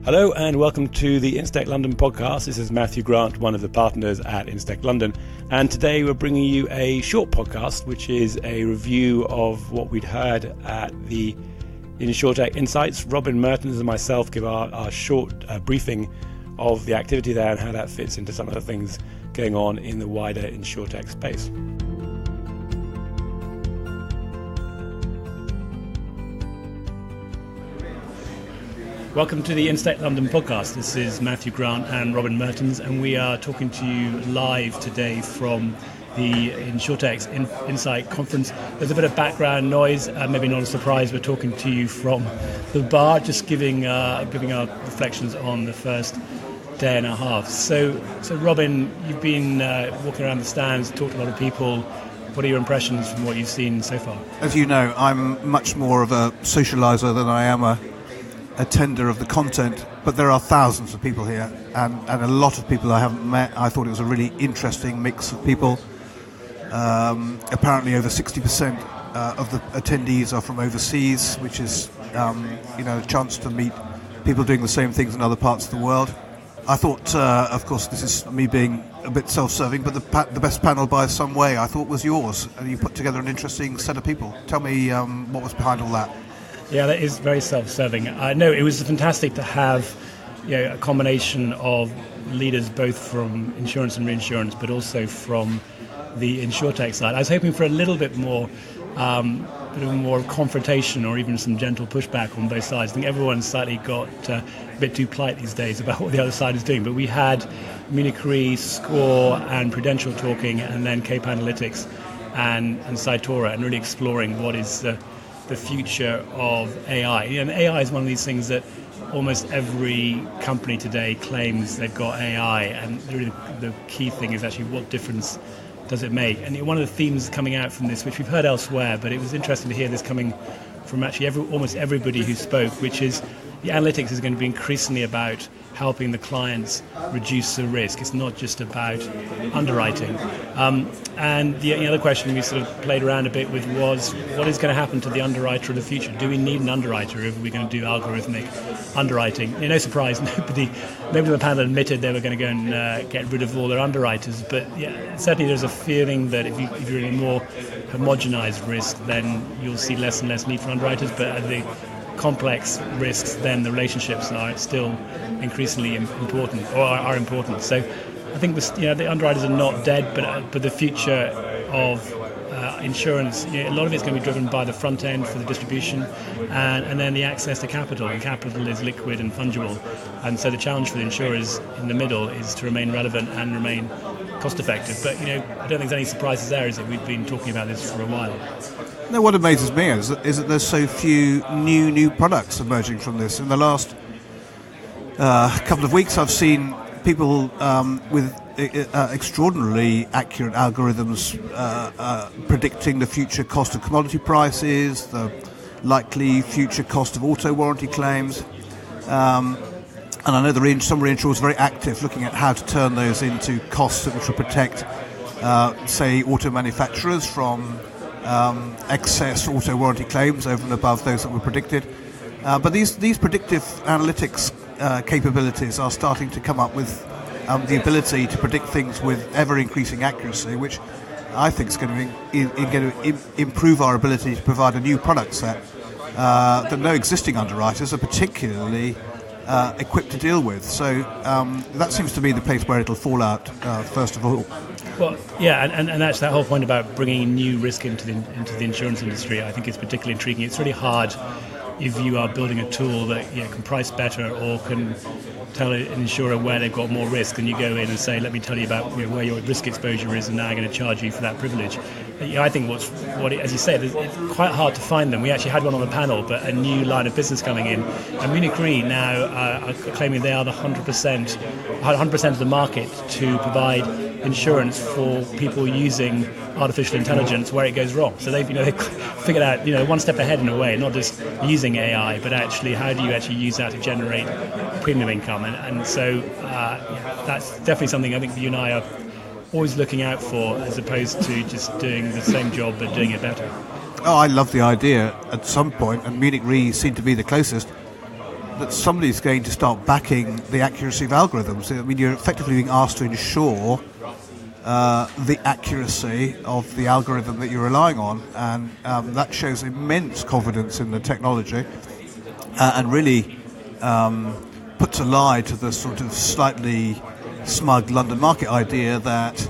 Hello and welcome to the Instech London podcast. This is Matthew Grant, one of the partners at Instech London. And today we're bringing you a short podcast, which is a review of what we'd heard at the Insurtech Insights. Robin Mertens and myself give our short briefing of the activity there and how that fits into some of the things going on in the wider Insurtech space. Welcome to the Instech London podcast. This is Matthew Grant and Robin Mertens, and we are talking to you live today from the Insurtech Insight conference. There's a bit of background noise, maybe not a surprise. We're talking to you from the bar, just giving our reflections on the first day and a half. So Robin, you've been walking around the stands, talked to a lot of people. What are your impressions from what you've seen so far? As you know, I'm much more of a socializer than I am a attender of the content, but there are thousands of people here and a lot of people I haven't met. I thought it was a really interesting mix of people. Apparently over 60% of the attendees are from overseas, which is a chance to meet people doing the same things in other parts of the world. I thought, of course, this is me being a bit self-serving, but the best panel by some way I thought was yours, and you put together an interesting set of people. Tell me what was behind all that. Yeah, that is very self-serving. No, it was fantastic to have a combination of leaders both from insurance and reinsurance, but also from the Insurtech side. I was hoping for a little bit more confrontation or even some gentle pushback on both sides. I think everyone's slightly got a bit too polite these days about what the other side is doing. But we had Munich Re, SCOR and Prudential talking, and then Cape Analytics and Cytora, and really exploring what is the future of AI. And AI is one of these things that almost every company today claims they've got AI, and really the key thing is actually what difference does it make. And one of the themes coming out from this, which we've heard elsewhere, but it was interesting to hear this coming from actually almost everybody who spoke, which is the analytics is going to be increasingly about helping the clients reduce the risk. It's not just about underwriting. And the other question we sort of played around a bit with was, what is going to happen to the underwriter of the future? Do we need an underwriter if we're going to do algorithmic underwriting? No surprise, nobody on the panel admitted they were going to go and get rid of all their underwriters. But yeah, certainly there's a feeling that if you're in a more homogenized risk, then you'll see less and less need for underwriters. But at the complex risks, then the relationships are still increasingly important, or are important. So I think the underwriters are not dead, but the future of insurance, a lot of it's going to be driven by the front end for the distribution, and then the access to capital. And capital is liquid and fungible, and so the challenge for the insurers in the middle is to remain relevant and remain cost effective. But I don't think there's any surprises there, is it? We've been talking about this for a while. No, what amazes me is that there's so few new products emerging from this. In the last couple of weeks, I've seen people with extraordinarily accurate algorithms predicting the future cost of commodity prices, the likely future cost of auto warranty claims. And I know some reinsurers are very active looking at how to turn those into costs which will protect, say, auto manufacturers from excess auto warranty claims over and above those that were predicted. But these predictive analytics capabilities are starting to come up with the ability to predict things with ever-increasing accuracy, which I think is going to improve our ability to provide a new product set that no existing underwriters are particularly equipped to deal with. So that seems to be the place where it'll fall out first of all. Well, yeah, and that's that whole point about bringing new risk into the insurance industry. I think it's particularly intriguing. It's really hard if you are building a tool that can price better or can tell an insurer where they've got more risk, and you go in and say, let me tell you about where your risk exposure is, and now I'm going to charge you for that privilege. I think as you said, it's quite hard to find them. We actually had one on the panel, but a new line of business coming in, and Munich Re now are claiming they are the 100% of the market to provide insurance for people using artificial intelligence where it goes wrong. So they've figured out one step ahead in a way, not just using AI, but actually how do you actually use that to generate premium income, and so that's definitely something I think you and I are always looking out for, as opposed to just doing the same job but doing it better. Oh, I love the idea at some point, and Munich Re seemed to be the closest, that somebody's going to start backing the accuracy of algorithms. I mean, you're effectively being asked to ensure the accuracy of the algorithm that you're relying on, and that shows immense confidence in the technology, and really puts a lie to the sort of slightly smug London market idea that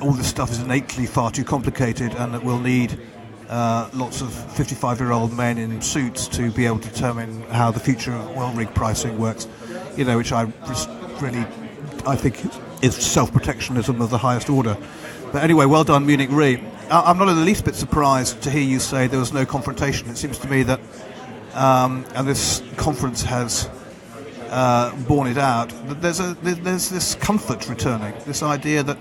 all this stuff is innately far too complicated and that we'll need lots of 55-year-old men in suits to be able to determine how the future of oil rig pricing works, which I think is self-protectionism of the highest order. But anyway, well done, Munich Re. I'm not in the least bit surprised to hear you say there was no confrontation. It seems to me that, and this conference has borne it out, that there's this comfort returning, this idea that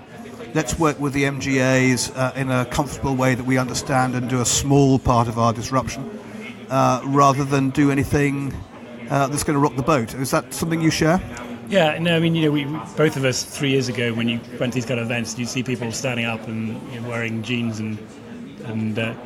let's work with the MGAs in a comfortable way that we understand and do a small part of our disruption, rather than do anything that's going to rock the boat. Is that something you share? Yeah, no, I mean, we both of us 3 years ago, when you went to these kind of events, you'd see people standing up and wearing jeans and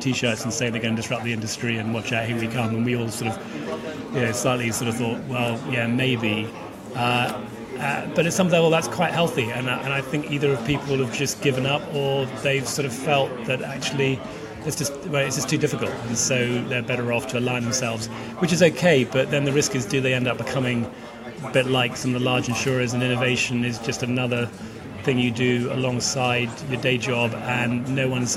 T-shirts and saying they're going to disrupt the industry and watch out, here we come. And we all sort of, slightly sort of thought, well, yeah, maybe. But at some level, that's quite healthy. And I think either of people have just given up, or they've sort of felt that actually it's just too difficult, and so they're better off to align themselves, which is okay. But then the risk is, do they end up becoming a bit like some of the large insurers, and innovation is just another thing you do alongside your day job, and no one's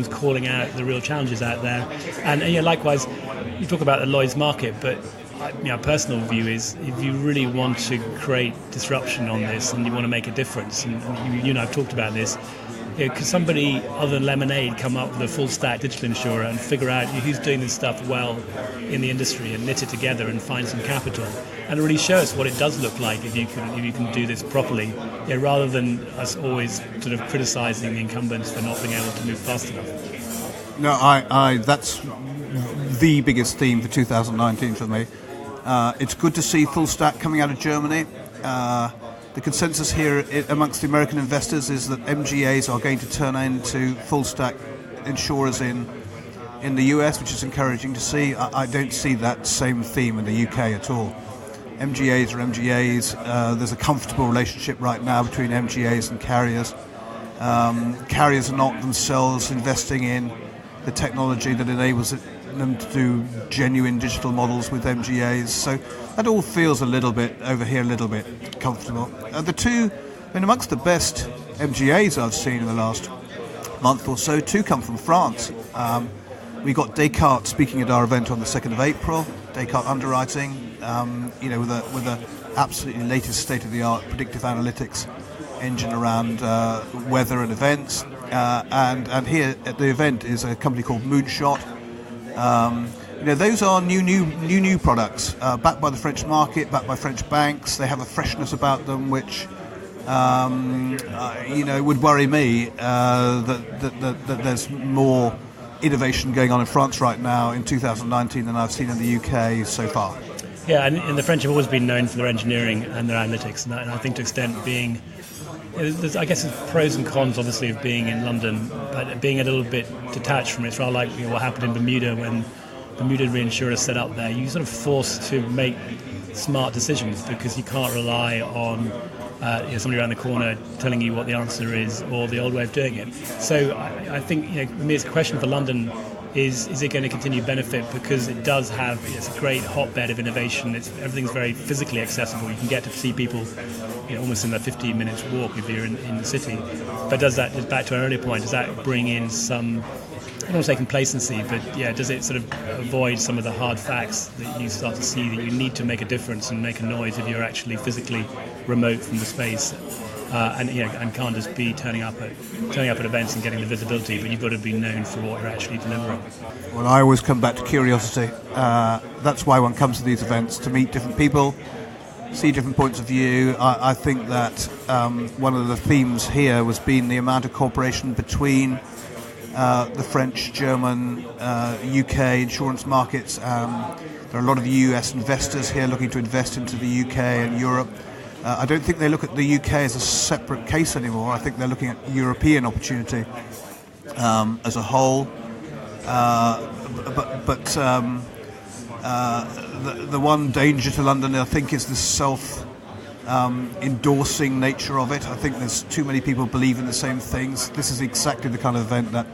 calling out the real challenges out there. And likewise, you talk about the Lloyd's market, but personal view is, if you really want to create disruption on this and you want to make a difference, and you and I have talked about this, could somebody other than Lemonade come up with a full stack digital insurer and figure out who's doing this stuff well in the industry and knit it together and find some capital and really show us what it does look like if you can do this properly, rather than us always sort of criticising the incumbents for not being able to move fast enough. No, I that's the biggest theme for 2019 for me. It's good to see full stack coming out of Germany. The consensus here amongst the American investors is that MGAs are going to turn into full stack insurers in the US, which is encouraging to see. I don't see that same theme in the UK at all. MGAs are MGAs. There's a comfortable relationship right now between MGAs and carriers. Carriers are not themselves investing in the technology that enables them to do genuine digital models with MGAs. So that all feels a little bit over here, a little bit comfortable. Amongst the best MGAs I've seen in the last month or so, two come from France. We got Descartes speaking at our event on the 2nd of April, Descartes Underwriting, with a absolutely latest state-of-the-art predictive analytics engine around weather and events. And here at the event is a company called Moonshot. Those are new products, backed by the French market, backed by French banks. They have a freshness about them which, would worry me that there's more innovation going on in France right now in 2019 than I've seen in the UK so far. Yeah, and the French have always been known for their engineering and their analytics, and I think to extent being, I guess there's pros and cons obviously of being in London, but being a little bit detached from it. It's rather like what happened in Bermuda when Bermuda reinsurers set up there. You're sort of forced to make smart decisions because you can't rely on somebody around the corner telling you what the answer is or the old way of doing it. So I think for me it's a question for London. Is it going to continue to benefit, because it does have, it's a great hotbed of innovation. Everything's very physically accessible. You can get to see people almost in a 15 minutes walk if you're in the city. But does that, back to an earlier point, does that bring in some, I don't want to say complacency, but does it sort of avoid some of the hard facts that you start to see that you need to make a difference and make a noise if you're actually physically remote from the space? And can't just be turning up at events and getting the visibility, but you've got to be known for what you're actually delivering. Well, I always come back to curiosity. That's why one comes to these events, to meet different people, see different points of view. I think that one of the themes here was being the amount of cooperation between the French, German, UK insurance markets. There are a lot of US investors here looking to invest into the UK and Europe. I don't think they look at the UK as a separate case anymore. I think they're looking at European opportunity as a whole. The one danger to London, I think, is the endorsing nature of it. I think there's too many people believe in the same things. This is exactly the kind of event that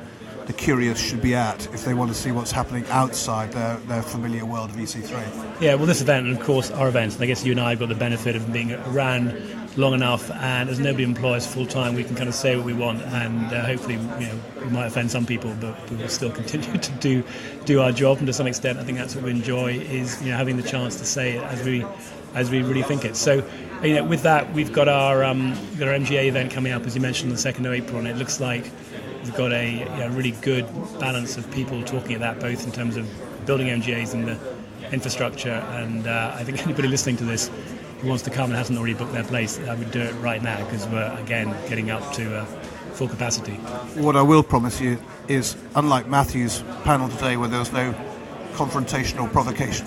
the curious should be at if they want to see what's happening outside their familiar world of EC3. Yeah, well, this event, and of course our events, and I guess you and I have got the benefit of being around long enough, and as nobody employs full-time, we can kind of say what we want, and hopefully, we might offend some people, but we will still continue to do our job, and to some extent I think that's what we enjoy, is having the chance to say it as we really think it. So with that, we've got our MGA event coming up, as you mentioned, on the 2nd of April, and it looks like we've got a really good balance of people talking at that, both in terms of building MGAs and the infrastructure, and I think anybody listening to this who wants to come and hasn't already booked their place, I would do it right now, because we're, again, getting up to full capacity. What I will promise you is, unlike Matthew's panel today where there was no confrontation or provocation,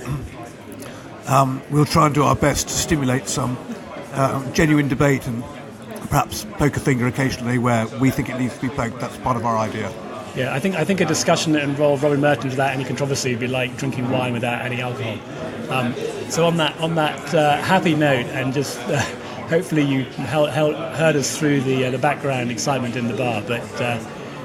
we'll try and do our best to stimulate some genuine debate and perhaps poke a finger occasionally where we think it needs to be poked. That's part of our idea. Yeah, I think a discussion that involved Robin Merton without any controversy would be like drinking wine without any alcohol. So on that happy note, and just hopefully you heard us through the background excitement in the bar, but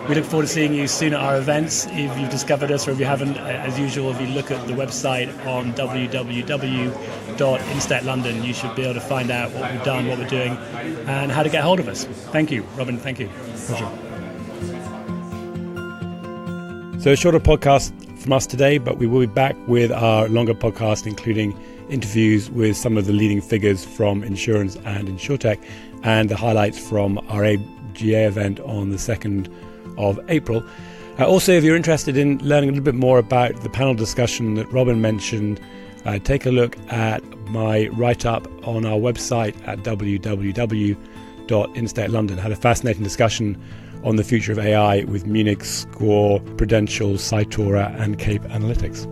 we look forward to seeing you soon at our events. If you've discovered us, or if you haven't, as usual, if you look at the website on www.Instech.London, you should be able to find out what we've done, what we're doing, and how to get hold of us. Thank you, Robin. Thank you. Pleasure. So a shorter podcast from us today, but we will be back with our longer podcast, including interviews with some of the leading figures from insurance and Insurtech, and the highlights from our AGA event on the 2nd of April. Also, if you're interested in learning a little bit more about the panel discussion that Robin mentioned, take a look at my write-up on our website at www.Instech.London. I had a fascinating discussion on the future of AI with Munich, SCOR, Prudential, Cytora and Cape Analytics.